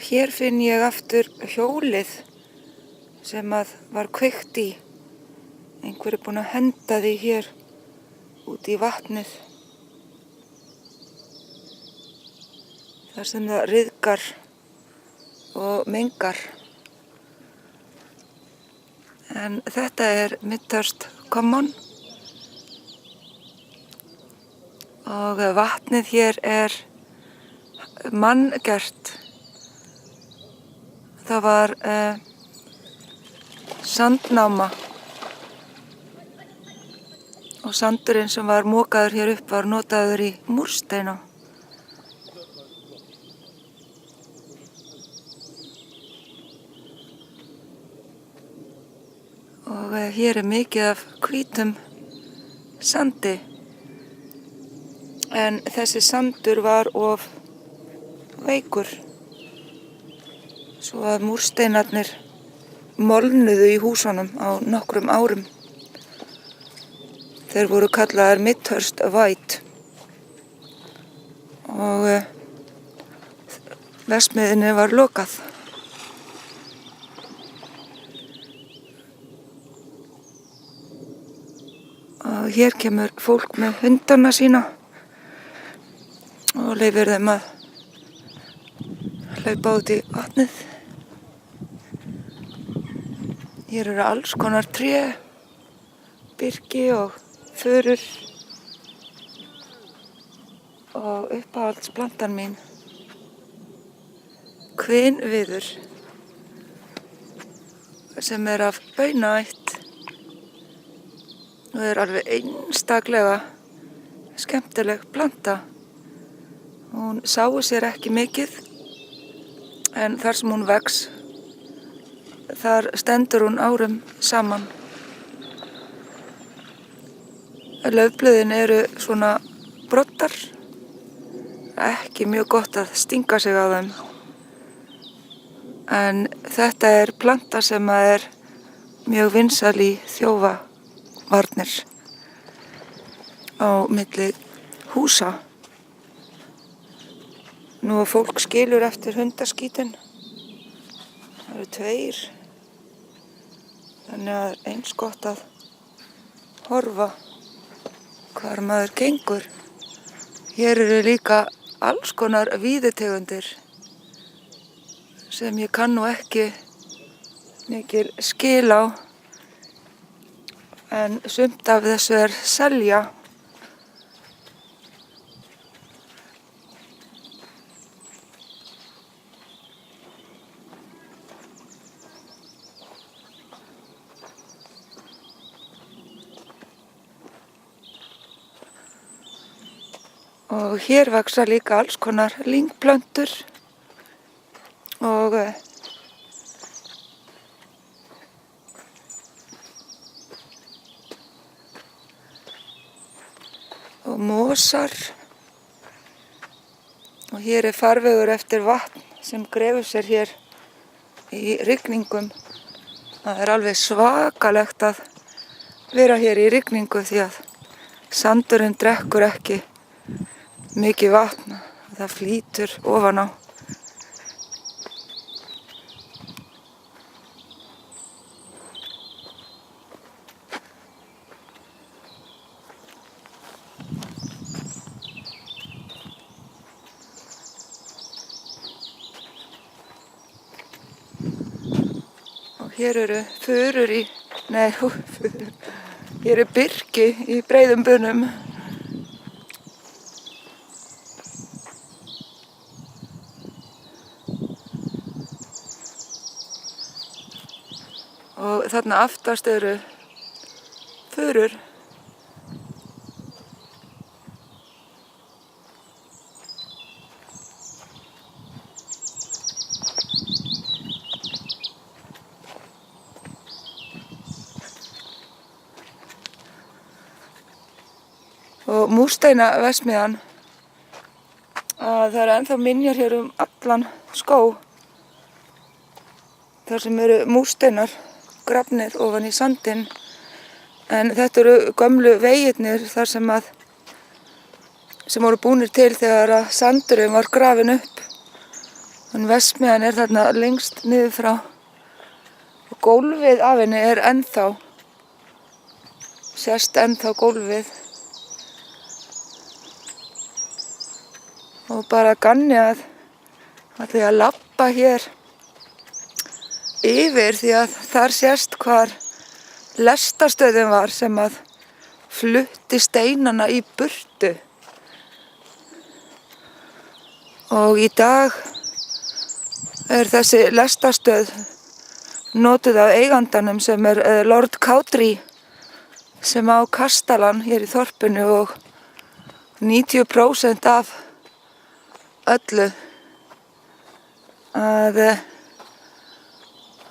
hér finn ég aftur hjólið sem var kveikt í. Einhver búinn að henda því hér út í vatnið. Þar sem það ryðgar og mengar. En þetta Midhurst Common og vatnið hér manngert. Það var sandnáma og sandurinn sem var mokaður hér upp var notaður í múrsteina. Og hér mikið af hvítum sandi. En þessi sandur var of veikur. Svo að múrsteinarnir molnuðu í húsunum á nokkrum árum. Þeir voru kallaðir Midhurst White. Og verksmiðjunni var lokað. Og hér kemur fólk með hundana sína og leyfir þeim að hlaupa út í vatnið. Hér eru alls konar tré, birki og furur og uppáhaldsplantan mín, hvinviður, sem af baunaætt og alveg einstaklega skemmtileg planta. Hún sáu sér ekki mikið, en þar sem hún vex, þar stendur hún árum saman. Laufblöðin eru svona broddar, ekki mjög gott að stinga sig á þeim. En þetta planta sem mjög vinsæl í þjófavarnir á milli húsa. Nú fólk skilur eftir hundaskítinn. Það eru 2. Þannig að eins gott að horfa hvar maður gengur. Hér eru líka alls konar víðitegundir sem ég kann nú ekki mikil skil á. En sumt af þessu selja. Og hér vaxa líka alls konar lyngplöntur og mosar. Og hér farvegur eftir vatn sem grefur sér hér í rigningum. Það alveg svakalegt að vera hér í rigningu því að sandurinn drekkur ekki mikið vatn, það flýtur ofan á. Og hér eru furur hér birki í breiðum bunum. Og þarna aftast eru furur. Og múrsteinaverksmiðjan, það ennþá minjar hér allan skóg. Þar sem eru múrsteinar grafnir ofan í sandinn, en þetta eru gömlu vegirnir þar sem voru búnir til þegar að sandurinn var grafinn upp En verksmiðjan er þarna lengst niður frá og gólfið af henni er ennþá, sést ennþá gólfið. Og bara ganni að ætla ég að labba hér yfir því að þar sést hvar lestarstöðin var sem að flutti steinana í burtu. Og í dag er þessi lestarstöð notuð af eigandanum sem er Lord Cowdrey sem á kastalan hér í þorpinu og 90% af öllu að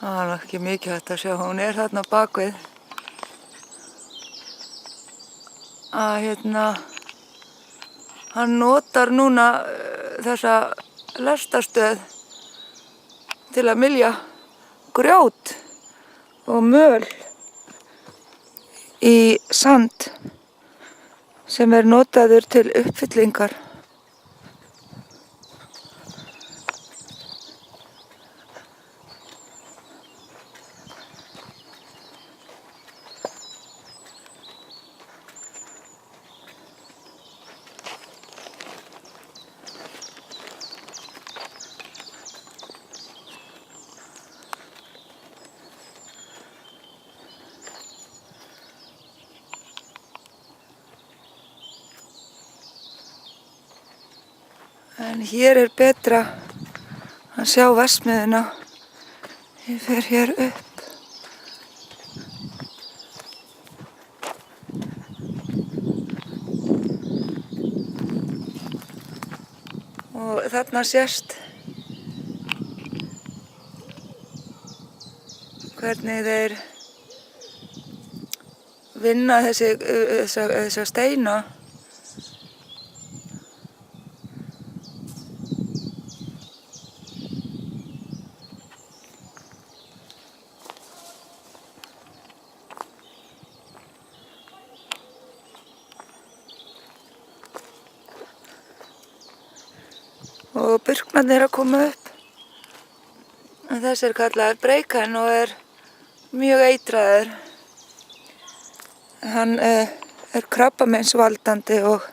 það er ekki mikið hægt að sjá, hún er þarna bakvið að hann notar núna þessa lestarstöð til að mylja grjót og möl í sand sem er notaður til uppfyllingar. En hér er betra að sjá verksmiðjuna. Ég fer hér upp. Og þarna sést hvernig þeir vinna þessa steina. Og burknarnir að koma upp. En þessi er kallaður breikan og er mjög eitraður. Hann er krabbameinsvaldandi og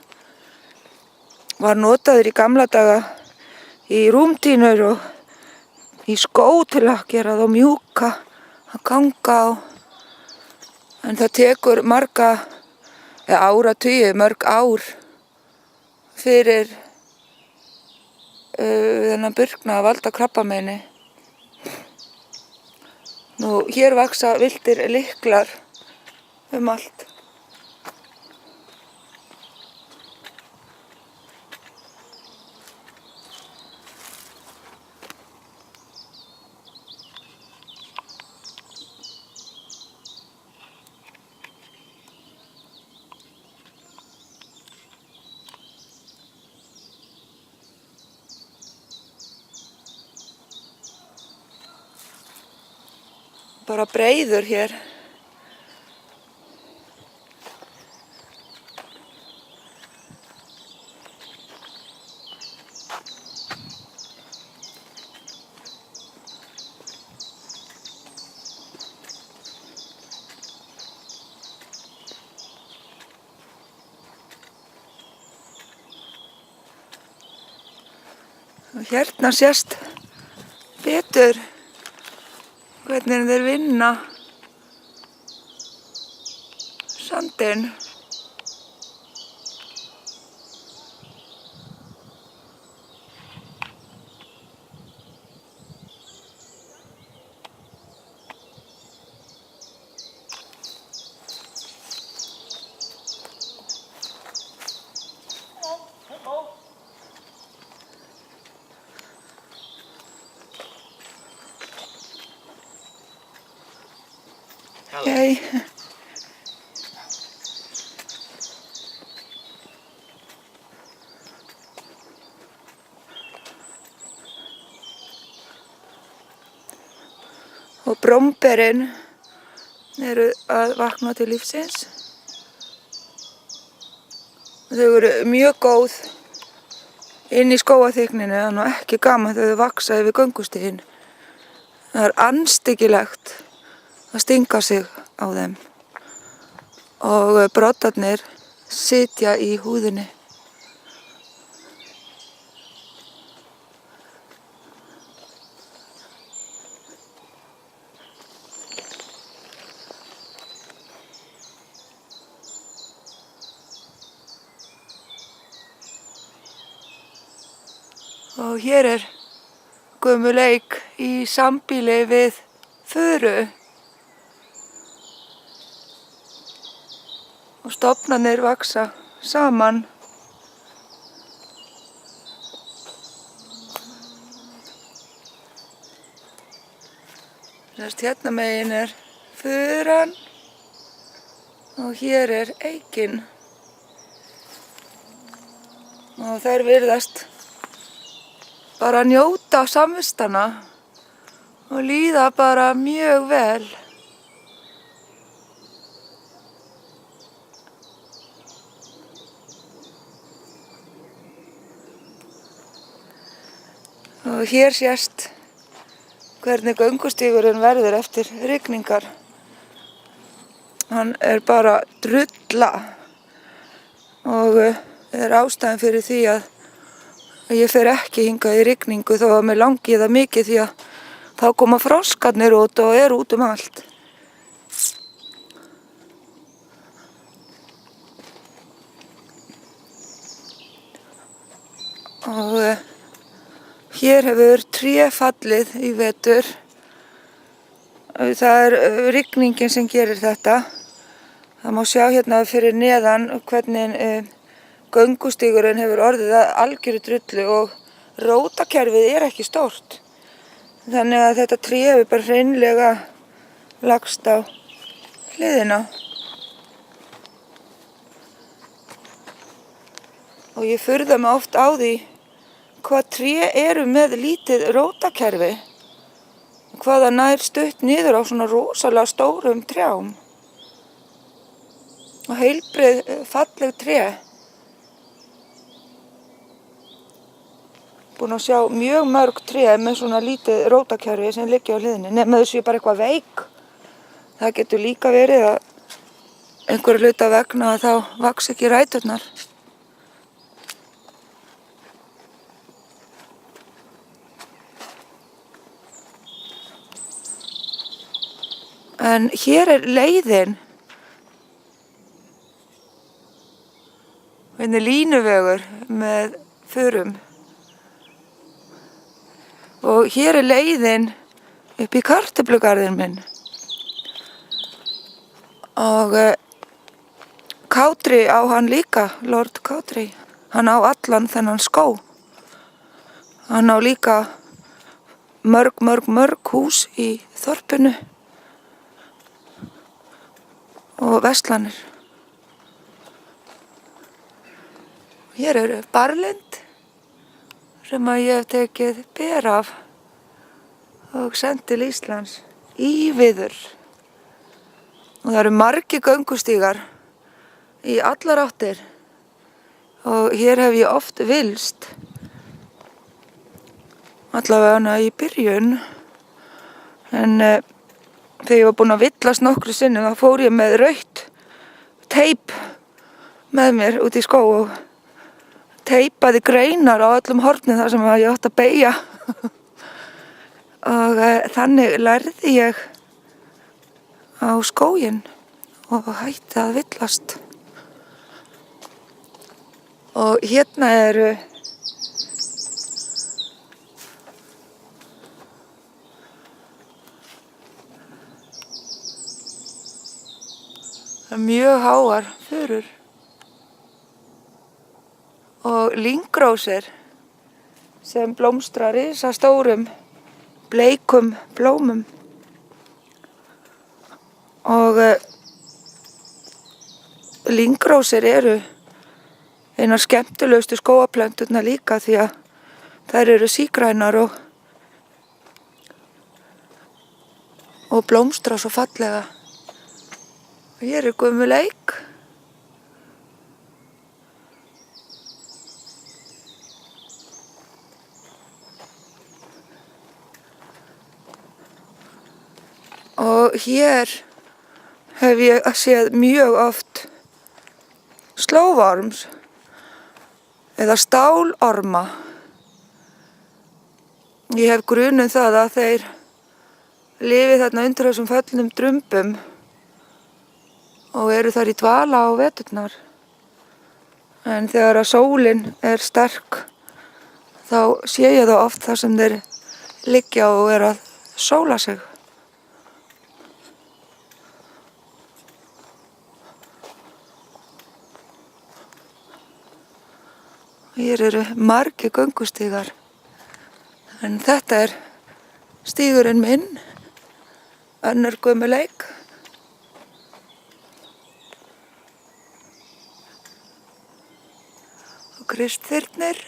var notaður í gamla daga í rúmdýnur og í skó til að gera þá mjúka að ganga á. En það tekur áratugi, mörg ár fyrir þennan burkna að valda krabbameini. Nú, hér vaxa villtir lyklar allt. Bara breiður hér. Og hérna sést betur hvernig þeir vinna sandinn. Hey. Og bromberin eru að vakna til lífsins. Þau eru mjög góð inn í skógaþykninu. Það er nú ekki gaman þegar þau vaksa yfir göngustíginn. Það er andstyggilegt að stinga sig á þeim og broddarnir sitja í húðinni. Og hér er gömul eik í sambýli við furu. Og stofnarnir vaksa saman. Hérna megin er furan og hér er eikin. Og þær virðast bara njóta samvistana og líða bara mjög vel. Og hér sést hvernig göngustígurinn verður eftir rigningar. Hann er bara drulla og er ástæðan fyrir því að ég fer ekki hingað í rigningu þó að mig langi það mikið, því að þá koma froskarnir út og eru út um allt. Og hér hefur tré fallið í vetur. Það er rigningin sem gerir þetta. Það má sjá hérna fyrir neðan hvernig göngustígurinn hefur orðið að algjöru drullu og rótakerfið er ekki stórt. Þannig að þetta tré hefur bara hreinlega lagst á hliðina. Og ég furða mig oft á því hvað tré eru með lítið rótakerfi. Hvað það nær stutt niður á svona rosalega stórum trjám. Og heilbrigð falleg tré. Búin að sjá mjög mörg tré með svona lítið rótakerfi sem liggja á hliðinni. Nema þessu er bara eitthvað veik. Það getur líka verið að einhverju hluta vegna að þá vaks ekki ræturnar. En hér er leiðin. Hérna er línuvegur með furum. Og hér er leiðin upp í kartöflugarðinn minn. Og Kári á hann líka, Lord Kári. Hann á allan þennan skóg. Hann á líka mörg hús í þorpinu. Og verslanir. Hér eru barlind sem að ég hef tekið ber af og sent til Íslands í viður. Og það eru margir göngustígar í allar áttir og hér hef ég oft villst, allavega í byrjun, en þegar ég var búin að villast nokkru sinnum þá fór ég með rautt teip með mér út í skóg og teipaði greinar á öllum hornum þar sem ég átti að beygja. Og þannig lærði ég á skóginn og hætti að villast. Og hérna eru mjög háar furur og lyngrósir sem blómstra risastórum bleikum blómum. Og lyngrósir eru einar skemmtilegustu skógaplönturnar líka því að þær eru sígrænar og blómstra svo fallega. Og hér er gömul eik. og hér hef ég séð mjög oft slóvorms eða stálorma. Ég hef grunum það að þeir lifi þarna undir þessum föllnum drumbum og eru þar í dvala á veturnar. En þegar að sólin er sterk þá sé ég það oft þar sem þeir liggja og eru að sóla sig. Hér eru margir göngustígar, en þetta er stígurinn minn, önnur gömul eik. Og kristþyrnir.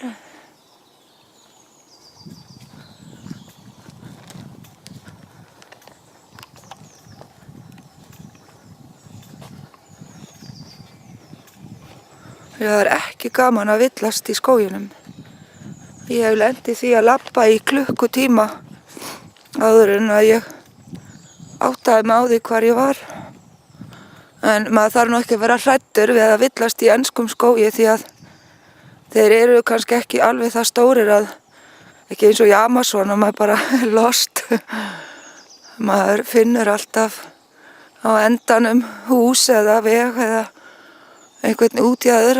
Það er ekki gaman að villast í skóginum. Ég hef lent í því að labba í klukkutíma áður en að ég áttaði mig á því hvar ég var. En maður þarf nú ekki að vera hræddur við að villast í enskum skógi því að þeir eru kannski ekki alveg það stórir að ekki eins og í Amazon og maður bara lost. Maður finnur alltaf á endanum hús eða veg eða einhvern útjaður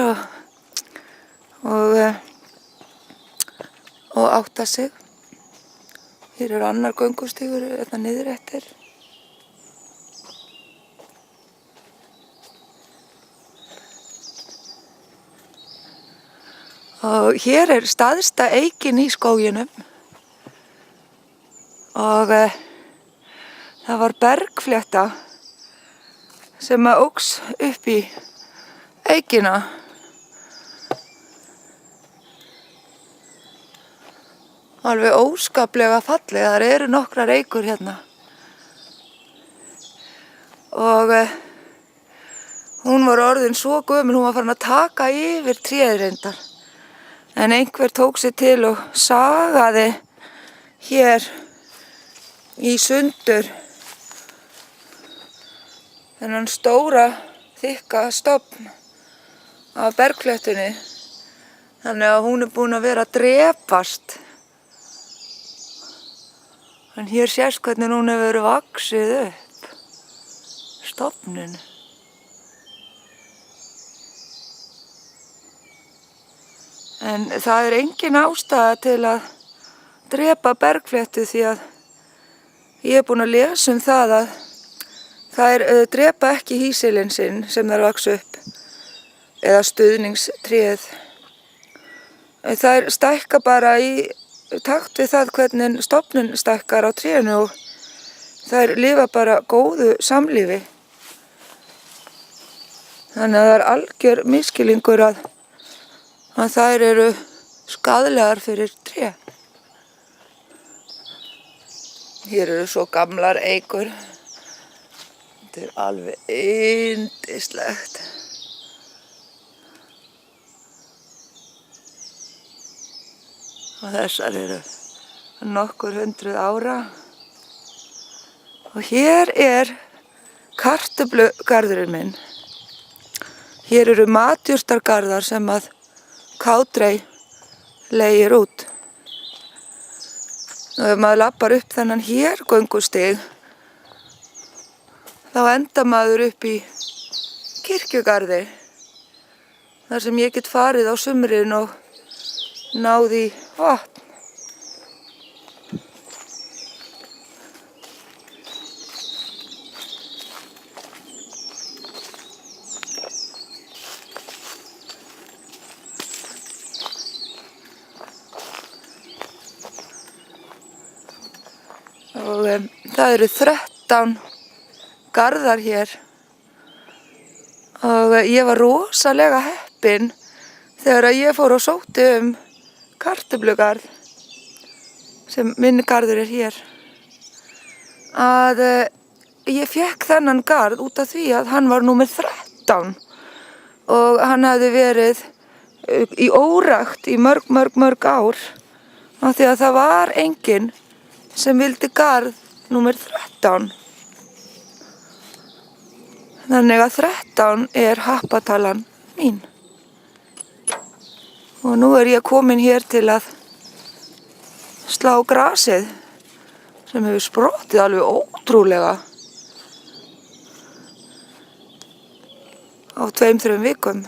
og átta sig. Hér er annar göngustígur hérna niður eftir. Og hér er staðsta eikin í skóginum og það var bergflétta sem að óx upp í eikina. Alveg óskaplega fallega, þar eru nokkrar eikur hérna. Og hún var orðin svo gömul, hún var farin að taka yfir tréð reyndar. En einhver tók sig til og sagaði hér í sundur þennan stóra, þykka stofn af bergfléttunni, þannig að hún er búin að vera að drepast. En hér sést hvernig hún hefur vaxið upp, stofninn. En það er engin ástæða til að drepa bergfléttu því að ég er búin að lesa um það að þær drepa ekki hýsilinn sinn sem þær vaxa upp eða stuðningstréð. Þær stækka bara í takt við það hvernig stofninn stækkar á trénu og þær lifa bara góðu samlífi. Þannig að það er algjör misskilningur að þær eru skaðlegar fyrir tré. Hér eru svo gamlar eikur. Þetta er alveg yndislegt. Og þessar eru nokkur 100 ára. Og hér er kartöflugarðurinn minn. Hér eru matjurtargarðar sem að Kátrey leigir út. Og ef maður lappar upp þennan hér göngustíg, þá enda maður upp í kirkjugarði, þar sem ég get farið á sumrin og náð í vatn. Og það eru 13 garðar hér og ég var rosalega heppin þegar ég fór og sótti kartöflugarð sem minn garður er hér að ég fékk þennan garð út af því að hann var númer 13 og hann hafði verið í órækt í mörg ár af því að það var enginn sem vildi garð númer 13 Þannig að 13 er happatalan mín. Og nú er ég komin hér til að slá grasið sem hefur sprottið alveg ótrúlega á 2-3 vikum.